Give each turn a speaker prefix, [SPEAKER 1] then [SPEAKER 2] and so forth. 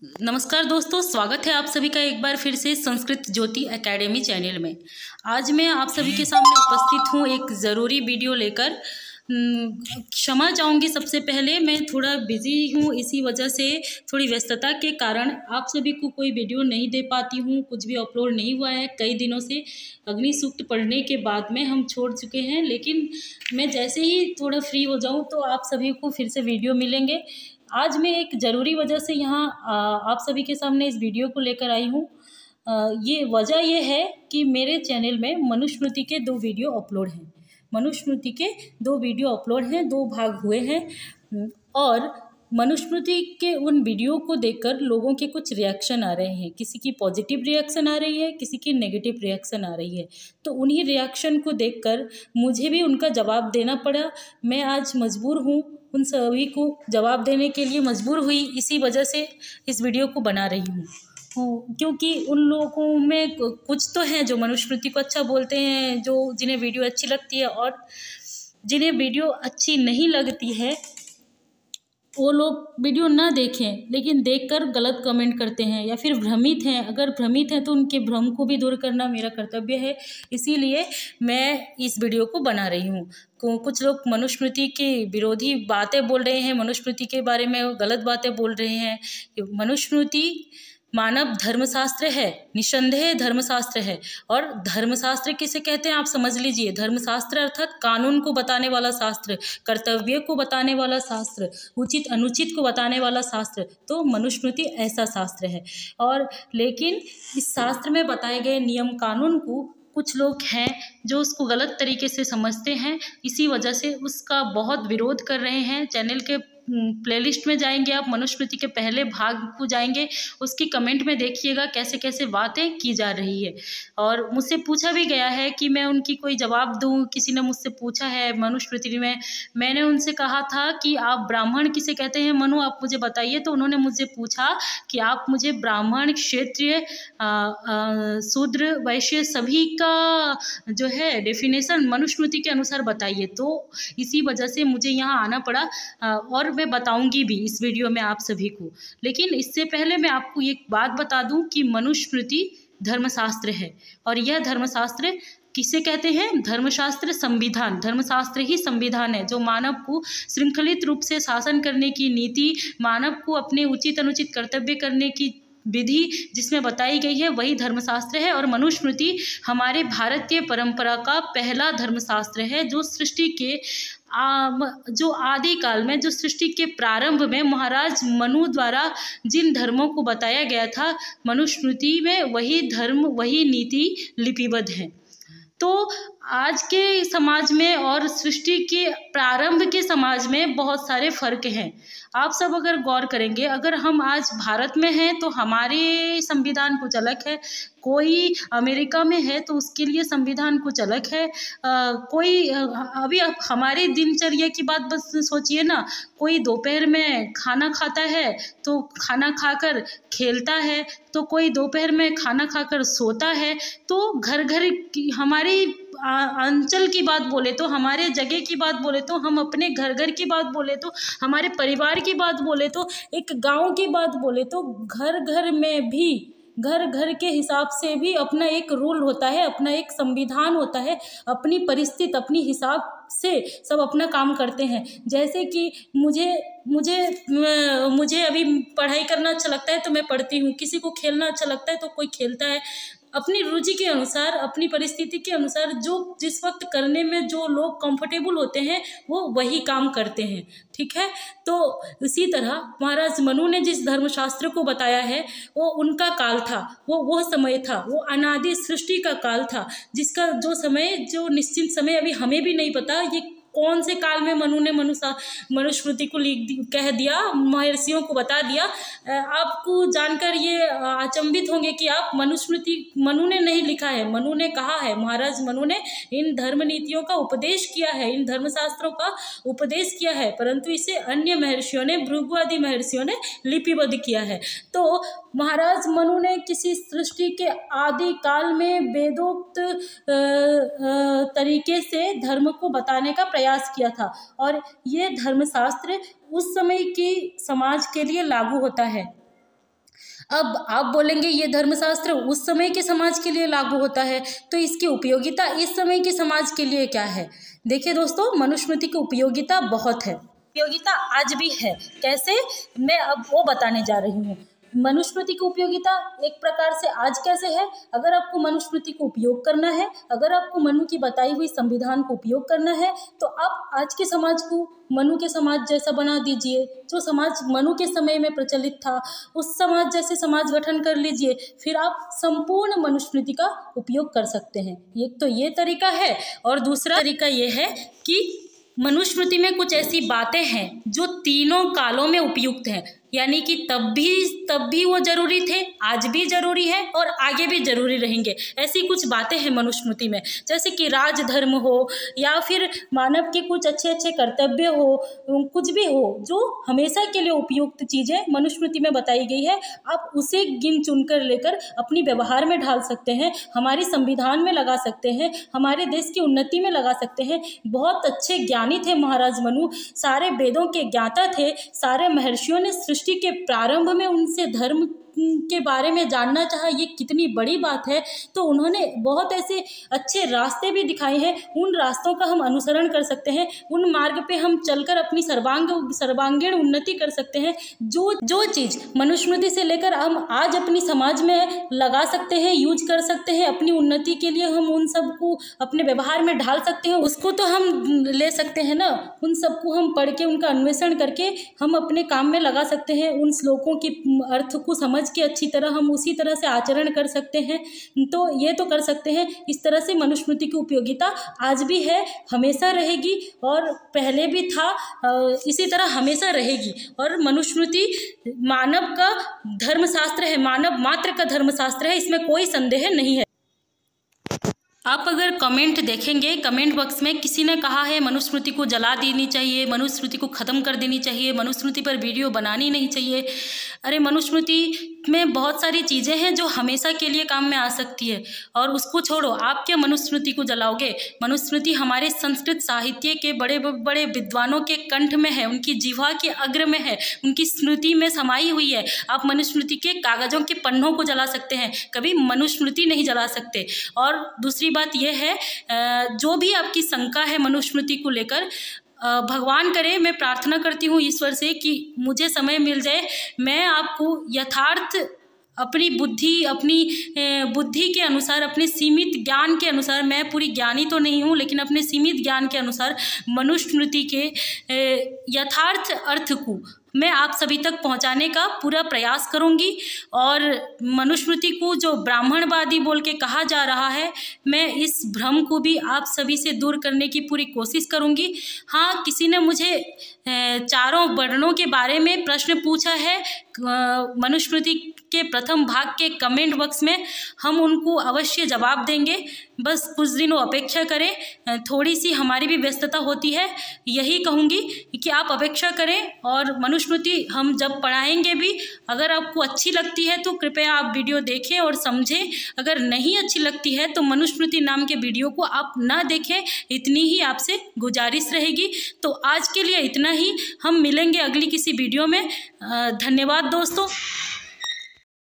[SPEAKER 1] नमस्कार दोस्तों, स्वागत है आप सभी का एक बार फिर से संस्कृत ज्योति एकेडमी चैनल में। आज मैं आप सभी के सामने उपस्थित हूँ एक ज़रूरी वीडियो लेकर। क्षमा चाहूँगी, सबसे पहले मैं थोड़ा बिजी हूँ, इसी वजह से थोड़ी व्यस्तता के कारण आप सभी को कोई वीडियो नहीं दे पाती हूँ। कुछ भी अपलोड नहीं हुआ है कई दिनों से। अग्नि सूक्त पढ़ने के बाद में हम छोड़ चुके हैं, लेकिन मैं जैसे ही थोड़ा फ्री हो जाऊँ तो आप सभी को फिर से वीडियो मिलेंगे। आज मैं एक ज़रूरी वजह से यहाँ आप सभी के सामने इस वीडियो को लेकर आई हूँ। ये वजह ये है कि मेरे चैनल में मनुस्मृति के 2 वीडियो अपलोड हैं। मनुस्मृति के 2 वीडियो अपलोड हैं, 2 भाग हुए हैं और मनुस्मृति के उन वीडियो को देखकर लोगों के कुछ रिएक्शन आ रहे हैं। किसी की पॉजिटिव रिएक्शन आ रही है, किसी की नेगेटिव रिएक्शन आ रही है। तो उन्हीं रिएक्शन को देखकर मुझे भी उनका जवाब देना पड़ा। मैं आज मजबूर हूँ, उन सभी को जवाब देने के लिए मजबूर हुई, इसी वजह से इस वीडियो को बना रही हूँ। क्योंकि उन लोगों में कुछ तो हैं जो मनुस्मृति को अच्छा बोलते हैं, जो जिन्हें वीडियो अच्छी लगती है, और जिन्हें वीडियो अच्छी नहीं लगती है वो लोग वीडियो ना देखें, लेकिन देखकर गलत कमेंट करते हैं या फिर भ्रमित हैं। अगर भ्रमित हैं तो उनके भ्रम को भी दूर करना मेरा कर्तव्य है, इसीलिए मैं इस वीडियो को बना रही हूँ। कुछ लोग मनुस्मृति की विरोधी बातें बोल रहे हैं, मनुस्मृति के बारे में गलत बातें बोल रहे हैं। मनुस्मृति मानव धर्मशास्त्र है, निसंदेह धर्मशास्त्र है। और धर्मशास्त्र किसे कहते हैं आप समझ लीजिए। धर्मशास्त्र अर्थात कानून को बताने वाला शास्त्र, कर्तव्य को बताने वाला शास्त्र, उचित अनुचित को बताने वाला शास्त्र। तो मनुस्मृति ऐसा शास्त्र है। और लेकिन इस शास्त्र में बताए गए नियम कानून को कुछ लोग हैं जो उसको गलत तरीके से समझते हैं, इसी वजह से उसका बहुत विरोध कर रहे हैं। चैनल के प्लेलिस्ट में जाएंगे आप, मनुस्मृति के पहले भाग को जाएंगे, उसकी कमेंट में देखिएगा कैसे कैसे बातें की जा रही है। और मुझसे पूछा भी गया है कि मैं उनकी कोई जवाब दूं। किसी ने मुझसे पूछा है मनुस्मृति में, मैंने उनसे कहा था कि आप ब्राह्मण किसे कहते हैं मनु, आप मुझे बताइए। तो उन्होंने मुझसे पूछा कि आप मुझे ब्राह्मण, क्षत्रिय, शूद्र, वैश्य सभी का जो है डेफिनेशन मनुस्मृति के अनुसार बताइए। तो इसी वजह से मुझे यहाँ आना पड़ा और मैं बताऊंगी भी इस वीडियो में आप सभी को। लेकिन इससे पहले मैं आपको एक बात बता दूं कि मनुस्मृति धर्मशास्त्र है, और यह धर्मशास्त्र किसे कहते हैं? धर्मशास्त्र संविधान, धर्मशास्त्र ही संविधान है जो मानव को श्रृंखलित रूप से शासन करने की नीति, मानव को अपने उचित अनुचित कर्तव्य करने की विधि जिसमें बताई गई है, वही धर्मशास्त्र है। और मनुस्मृति हमारे भारतीय परंपरा का पहला धर्मशास्त्र है जो सृष्टि के जो आदि काल में, जो सृष्टि के प्रारंभ में महाराज मनु द्वारा जिन धर्मों को बताया गया था, मनुस्मृति में वही धर्म, वही नीति लिपिबद्ध है। तो आज के समाज में और सृष्टि के प्रारंभ के समाज में बहुत सारे फर्क हैं। आप सब अगर गौर करेंगे, अगर हम आज भारत में हैं तो हमारे संविधान कुछ अलग है, कोई अमेरिका में है तो उसके लिए संविधान कुछ अलग है। कोई अभी हमारी दिनचर्या की बात बस सोचिए ना, कोई दोपहर में खाना खाता है तो खाना खाकर खेलता है, तो कोई दोपहर में खाना खाकर सोता है। तो घर घर की हमारी अंचल की बात बोले तो, हमारे जगह की बात बोले तो, हम अपने घर घर की बात बोले तो, हमारे परिवार की बात बोले तो, एक गांव की बात बोले तो, घर घर में भी, घर घर के हिसाब से भी अपना एक रूल होता है, अपना एक संविधान होता है। अपनी परिस्थिति, अपनी हिसाब से सब अपना काम करते हैं। जैसे कि मुझे अभी पढ़ाई करना अच्छा लगता है तो मैं पढ़ती हूँ, किसी को खेलना अच्छा लगता है तो कोई खेलता है। अपनी रुचि के अनुसार, अपनी परिस्थिति के अनुसार जो जिस वक्त करने में जो लोग कंफर्टेबल होते हैं वो वही काम करते हैं, ठीक है। तो इसी तरह महाराज मनु ने जिस धर्मशास्त्र को बताया है वो उनका काल था, वो समय था, वो अनादि सृष्टि का काल था, जिसका जो समय, जो निश्चित समय अभी हमें भी नहीं पता ये कौन से काल में मनु ने मनुस्मृति को कह दिया, महर्षियों को बता दिया। आपको जानकर ये अचंभित होंगे कि आप मनुस्मृति मनु ने नहीं लिखा है, मनु ने कहा है, महाराज मनु ने इन धर्म नीतियों का उपदेश किया है, इन धर्मशास्त्रों का उपदेश किया है, परंतु इसे अन्य महर्षियों ने, भृगु आदि महर्षियों ने लिपिबद्ध किया है। तो महाराज मनु ने किसी सृष्टि के आदि काल में वेदोक्त तरीके से धर्म को बताने का प्रयास किया था, और ये धर्मशास्त्र उस समय की समाज के लिए लागू होता है। अब आप बोलेंगे ये धर्मशास्त्र उस समय के समाज के लिए लागू होता है, तो इसकी उपयोगिता इस समय के समाज के लिए क्या है? देखिए दोस्तों, मनुस्मृति की उपयोगिता बहुत है, उपयोगिता आज भी है। कैसे, मैं अब वो बताने जा रही हूँ। मनुस्मृति की उपयोगिता एक प्रकार से आज कैसे है, अगर आपको मनुस्मृति को उपयोग करना है, अगर आपको मनु की बताई हुई संविधान को उपयोग करना है, तो आप आज के समाज को मनु के समाज जैसा बना दीजिए। जो समाज मनु के समय में प्रचलित था उस समाज जैसे समाज गठन कर लीजिए, फिर आप संपूर्ण मनुस्मृति का उपयोग कर सकते हैं। एक तो ये तरीका है, और दूसरा तरीका ये है कि मनुस्मृति में कुछ ऐसी बातें हैं जो तीनों कालों में उपयुक्त हैं, यानी कि तब भी वो जरूरी थे, आज भी जरूरी है और आगे भी जरूरी रहेंगे। ऐसी कुछ बातें हैं मनुस्मृति में, जैसे कि राजधर्म हो या फिर मानव के कुछ अच्छे अच्छे कर्तव्य हो, कुछ भी हो जो हमेशा के लिए उपयुक्त चीज़ें मनुस्मृति में बताई गई है। आप उसे गिन चुन कर लेकर अपनी व्यवहार में ढाल सकते हैं, हमारी संविधान में लगा सकते हैं, हमारे देश की उन्नति में लगा सकते हैं। बहुत अच्छे ज्ञानी थे महाराज मनु, सारे वेदों के ज्ञाता थे, सारे महर्षियों ने सृष्टि के प्रारंभ में उनसे धर्म के बारे में जानना चाहा, ये कितनी बड़ी बात है। तो उन्होंने बहुत ऐसे अच्छे रास्ते भी दिखाए हैं, उन रास्तों का हम अनुसरण कर सकते हैं, उन मार्ग पे हम चलकर अपनी सर्वांगीण उन्नति कर सकते हैं। जो चीज़ मनुस्मृति से लेकर हम आज अपनी समाज में लगा सकते हैं, यूज कर सकते हैं, अपनी उन्नति के लिए हम उन सबको अपने व्यवहार में ढाल सकते हैं, उसको तो हम ले सकते हैं ना। उन सबको हम पढ़ के उनका अन्वेषण करके हम अपने काम में लगा सकते हैं। उन श्लोकों के अर्थ को समझ के अच्छी तरह हम उसी तरह से आचरण कर सकते हैं। तो ये तो कर सकते हैं। इस तरह से मनुस्मृति की उपयोगिता आज भी है, हमेशा रहेगी, और पहले भी था, इसी तरह हमेशा रहेगी। और मनुस्मृति मानव का धर्मशास्त्र है, मानव मात्र का धर्मशास्त्र है, इसमें कोई संदेह नहीं है। आप अगर कमेंट देखेंगे, कमेंट बॉक्स में किसी ने कहा है मनुस्मृति को जला देनी चाहिए, मनुस्मृति को ख़त्म कर देनी चाहिए, मनुस्मृति पर वीडियो बनानी नहीं चाहिए। अरे मनुस्मृति में बहुत सारी चीज़ें हैं जो हमेशा के लिए काम में आ सकती है, और उसको छोड़ो, आप क्या मनुस्मृति को जलाओगे? मनुस्मृति हमारे संस्कृत साहित्य के बड़े बड़े विद्वानों के कंठ में है, उनकी जिह्वा के अग्र में है, उनकी स्मृति में समाई हुई है। आप मनुस्मृति के कागज़ों के पन्नों को जला सकते हैं, कभी मनुस्मृति नहीं जला सकते। और दूसरी बात यह है, जो भी आपकी शंका है मनुस्मृति को लेकर, भगवान करे, मैं प्रार्थना करती हूँ ईश्वर से कि मुझे समय मिल जाए, मैं आपको यथार्थ अपनी बुद्धि के अनुसार, अपने सीमित ज्ञान के अनुसार, मैं पूरी ज्ञानी तो नहीं हूँ लेकिन अपने सीमित ज्ञान के अनुसार मनुस्मृति के यथार्थ अर्थ को मैं आप सभी तक पहुंचाने का पूरा प्रयास करूंगी। और मनुस्मृति को जो ब्राह्मणवादी बोल के कहा जा रहा है, मैं इस भ्रम को भी आप सभी से दूर करने की पूरी कोशिश करूंगी। हाँ, किसी ने मुझे चारों वर्णों के बारे में प्रश्न पूछा है मनुस्मृति के प्रथम भाग के कमेंट बॉक्स में, हम उनको अवश्य जवाब देंगे। बस कुछ दिनों अपेक्षा करें, थोड़ी सी हमारी भी व्यस्तता होती है, यही कहूँगी कि आप अपेक्षा करें। और मनुस्मृति हम जब पढ़ाएंगे भी, अगर आपको अच्छी लगती है तो कृपया आप वीडियो देखें और समझें, अगर नहीं अच्छी लगती है तो मनुस्मृति नाम के वीडियो को आप ना देखें, इतनी ही आपसे गुजारिश रहेगी। तो आज के लिए इतना ही, हम मिलेंगे अगली किसी वीडियो में। धन्यवाद दोस्तों।